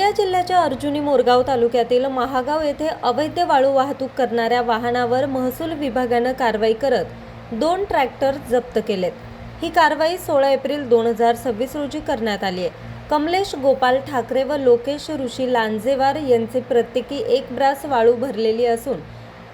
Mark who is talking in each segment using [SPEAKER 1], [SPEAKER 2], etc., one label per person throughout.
[SPEAKER 1] गोंदिया जिल्ह्याच्या अर्जुनी मोरगाव तालुक्यातील महागाव येथे अवैध वाळू वाहतूक करणाऱ्या वाहनावर महसूल विभागाने कारवाई करत 2 ट्रॅक्टर जप्त केलेत। ही कारवाई 16 एप्रिल 2026 रोजी करण्यात आली आहे। कमलेश गोपाल ठाकरे व लोकेश ऋषी लांजेवार यांचे प्रत्येकी 1 ब्रास वाळू भरलेली असून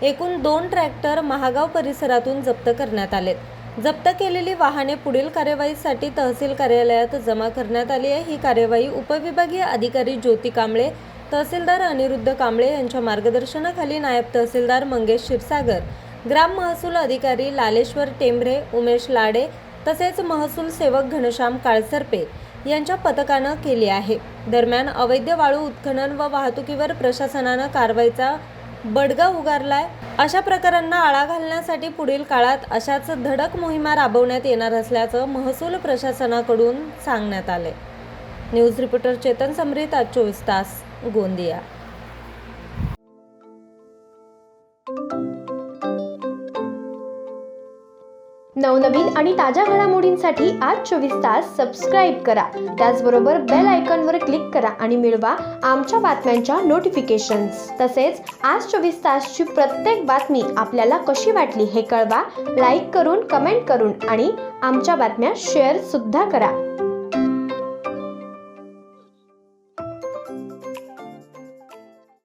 [SPEAKER 1] एकूण 2 ट्रॅक्टर महागाव परिसरातून जप्त करण्यात आलेत। जप्त केलेली वाहने पुढील कार्यवाहीसाठी तहसील कार्यालयात जमा करण्यात आली आहे। ही कार्यवाही उपविभागीय अधिकारी ज्योती कांबळे, तहसीलदार अनिरुद्ध कांबळे यांच्या मार्गदर्शनाखाली नायब तहसीलदार मंगेश क्षीरसागर, ग्राम महसूल अधिकारी लालेश्वर टेंभरे, उमेश लाडे तसेच महसूल सेवक घनश्याम काळसर्पे यांच्या पथकाने केली आहे। दरम्यान अवैध वाळू उत्खनन व वाहतुकीवर प्रशासनाने कारवाईचा बडगा उगारलाय। अशा प्रकारांना आळा घालण्यासाठी पुढील काळात अशाच धडक मोहिमा राबवण्यात येणार असल्याचं महसूल प्रशासनाकडून सांगण्यात आले। न्यूज रिपोर्टर चेतन समरीत, आज 24 तास, गोंदिया।
[SPEAKER 2] नवनवीन आणि ताज्या घडामोडींसाठी आज 24 तास सबस्क्राईब करा। त्याचबरोबर बेल आयकॉनवर क्लिक करा आणि मिळवा आमच्या बातम्यांच्या नोटिफिकेशन्स। तसेच आज 24 तासची प्रत्येक बातमी आपल्याला कशी वाटली हे कळवा, लाईक करून, कमेंट करून आणि आमच्या बातम्या शेअर सुद्धा करा।